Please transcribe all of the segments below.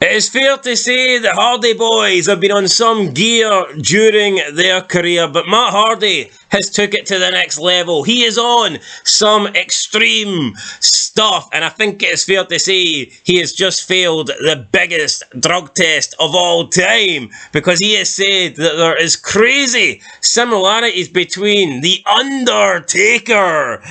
It is fair to say the Hardy Boys have been on some gear during their career, but Matt Hardy has took it to the next level. He is on some extreme stuff, and I think it is fair to say he has just failed the biggest drug test of all time, because he has said that there is crazy similarities between the Undertaker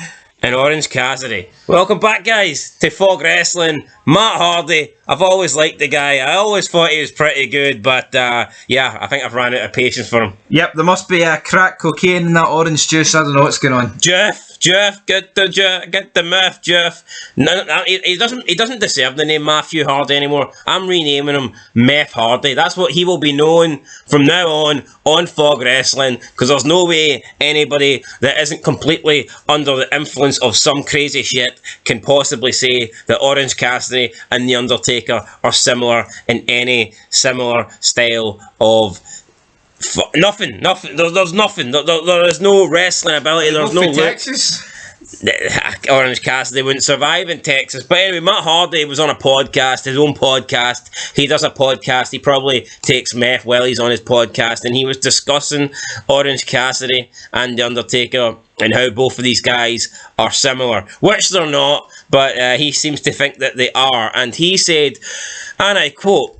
and Orange Cassidy. Welcome back, guys, to Fog Wrestling. Matt Hardy, I've always liked the guy. I always thought he was pretty good, but yeah, I think I've ran out of patience for him. Yep, there must be crack cocaine in that orange juice. I don't know what's going on. Jeff, get the Meth, Jeff. No, he doesn't deserve the name Matthew Hardy anymore. I'm renaming him Meth Hardy. That's what he will be known from now on Fog Wrestling, because there's no way anybody that isn't completely under the influence of some crazy shit can possibly say that Orange Cassidy and The Undertaker are similar in any similar style of nothing. There's nothing. There is no wrestling ability. There's no Texas. Orange Cassidy wouldn't survive in Texas. But anyway, Matt Hardy was on a podcast, his own podcast. He does a podcast. He probably takes meth while he's on his podcast, and he was discussing Orange Cassidy and The Undertaker and how both of these guys are similar, which they're not, but he seems to think that they are. And he said, and I quote,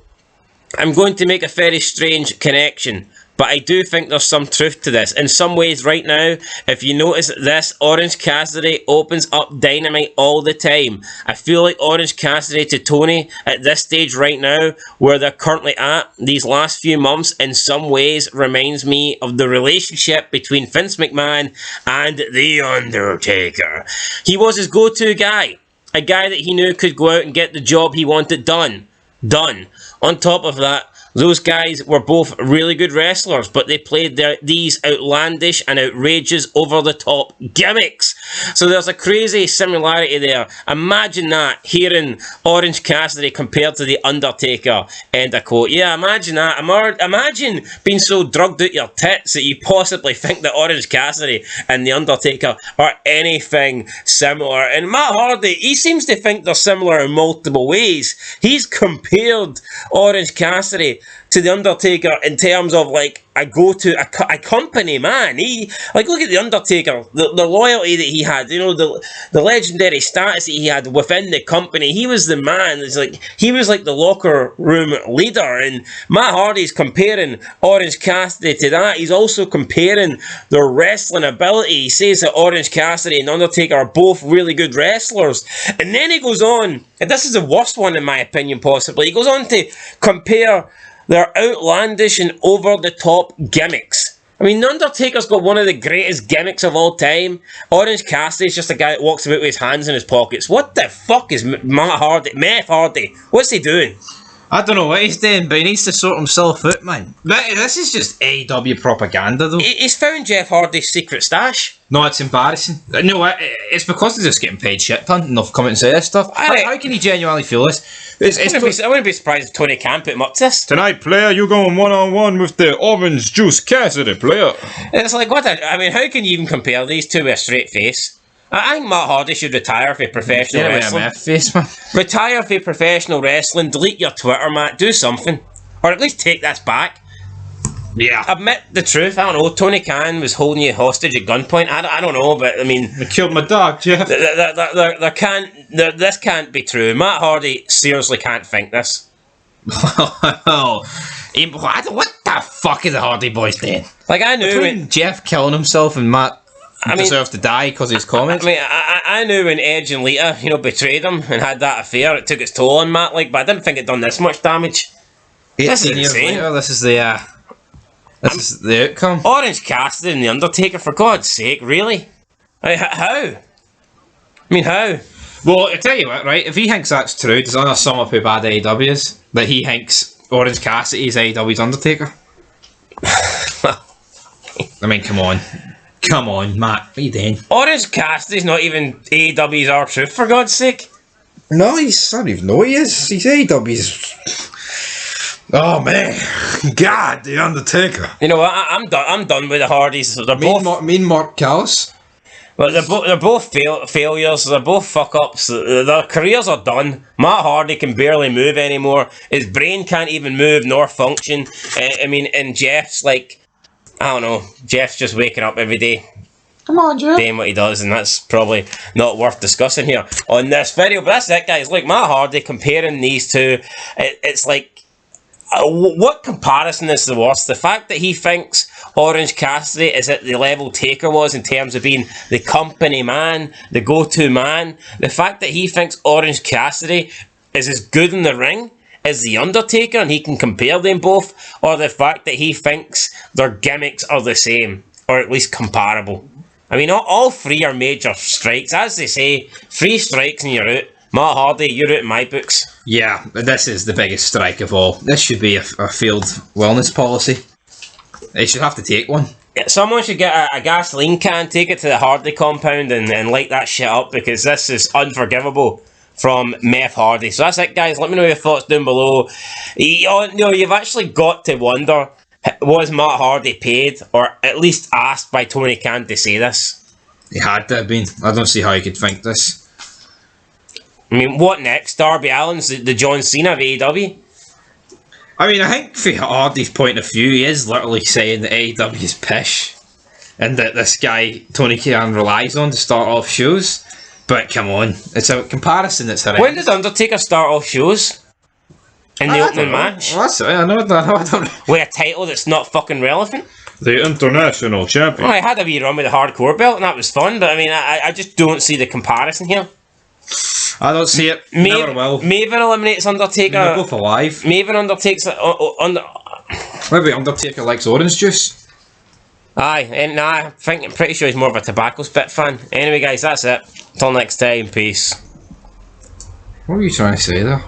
"I'm going to make a very strange connection, but I do think there's some truth to this. In some ways right now, if you notice this, Orange Cassidy opens up Dynamite all the time. I feel like Orange Cassidy to Tony at this stage right now, where they're currently at these last few months, in some ways reminds me of the relationship between Vince McMahon and The Undertaker. He was his go-to guy, a guy that he knew could go out and get the job he wanted done. On top of that, those guys were both really good wrestlers, but they played these outlandish and outrageous over-the-top gimmicks. So there's a crazy similarity there. Imagine that, hearing Orange Cassidy compared to The Undertaker." End of quote. Yeah, imagine that. Imagine being so drugged out your tits that you possibly think that Orange Cassidy and The Undertaker are anything similar. And Matt Hardy, he seems to think they're similar in multiple ways. He's compared Orange Cassidy to The Undertaker in terms of like a company, man. He, like, look at The Undertaker, the loyalty that he had, you know, the legendary status that he had within the company. He was the man. He was like the locker room leader, and Matt Hardy's comparing Orange Cassidy to that. He's also comparing their wrestling ability. He says that Orange Cassidy and Undertaker are both really good wrestlers, and then he goes on, and this is the worst one in my opinion possibly, he goes on to compare their outlandish and over-the-top gimmicks. I mean, The Undertaker's got one of the greatest gimmicks of all time. Orange Cassidy's just a guy that walks about with his hands in his pockets. What the fuck is Meth Hardy? What's he doing? I don't know what he's doing, but he needs to sort himself out, man. This is just AEW propaganda, though. He's found Jeff Hardy's secret stash. No, it's embarrassing. No, it's because they're just getting paid shit ton and they've come out and say this stuff. How can he genuinely feel this? I wouldn't be surprised if Tony Khan put him up to this. "Tonight, player, you're going one-on-one with the Orange Juice Cassidy, player." It's like, I mean, how can you even compare these two with a straight face? I think Matt Hardy should retire for professional wrestling. Face, man. Retire for professional wrestling, delete your Twitter, Matt, do something. Or at least take this back. Yeah. Admit the truth. I don't know, Tony Khan was holding you hostage at gunpoint. I don't know, but I mean... "They killed my dog, Jeff." This can't be true. Matt Hardy seriously can't think this. What the fuck is the Hardy Boys doing? Like, I knew... Between Jeff killing himself and Matt deserved to die because of his comments. I mean, I knew when Edge and Lita, betrayed him and had that affair, it took its toll on Matt, but I didn't think it done this much damage. This is 18 years insane. later, this is the outcome. Orange Cassidy and The Undertaker, for God's sake, really? How? I mean, how? Well, I tell you what, right? If he thinks that's true, does that sum up how bad AEW is? That he thinks Orange Cassidy is AEW's Undertaker? I mean, come on. Come on, Matt. What are you doing? Orange Cassidy's not even AEW's R-Truth, for God's sake. No, I don't even know he is. He's AEW's... Oh, man. God, The Undertaker. You know what? I'm done with the Hardys. They're both... Mean Mark Callis. Well, they're both failures. They're both fuck ups. Their careers are done. Matt Hardy can barely move anymore. His brain can't even move nor function. I mean, and Jeff's like, I don't know. Jeff's just waking up every day, Come on, Jeff. doing what he does, and that's probably not worth discussing here on this video. But that's it, guys. Like Matt Hardy comparing these two, it's like. What comparison is the worst? The fact that he thinks Orange Cassidy is at the level Taker was in terms of being the company man, the go-to man. The fact that he thinks Orange Cassidy is as good in the ring as the Undertaker and he can compare them both, or the fact that he thinks their gimmicks are the same, or at least comparable. I mean, all three are major strikes. As they say, 3 strikes and you're out. Matt Hardy, you're out in my books. Yeah, this is the biggest strike of all. This should be a field wellness policy. They should have to take one. Yeah, someone should get a gasoline can, take it to the Hardy compound and light that shit up, because this is unforgivable from Meth Hardy. So that's it, guys. Let me know your thoughts down below. You've actually got to wonder, was Matt Hardy paid, or at least asked by Tony Khan to say this? He had to have been. I don't see how you could think this. I mean, what next? Darby Allin's the John Cena of AEW? I mean, I think from Hardy's point of view, he is literally saying that AEW is pish, and that this guy, Tony Khan, relies on to start off shows. But come on, it's a comparison that's horrendous. When did Undertaker start off shows? In the opening match? Well, that's it. I don't know. With a title that's not fucking relevant? The international champion. Well, I had a wee run with the hardcore belt and that was fun, but I mean, I just don't see the comparison here. I don't see it. Never will. Maven eliminates Undertaker. They're both alive. Maven undertakes Maybe Undertaker likes orange juice. Aye, and I'm pretty sure he's more of a tobacco spit fan. Anyway, guys, that's it. Till next time, peace. What were you trying to say there?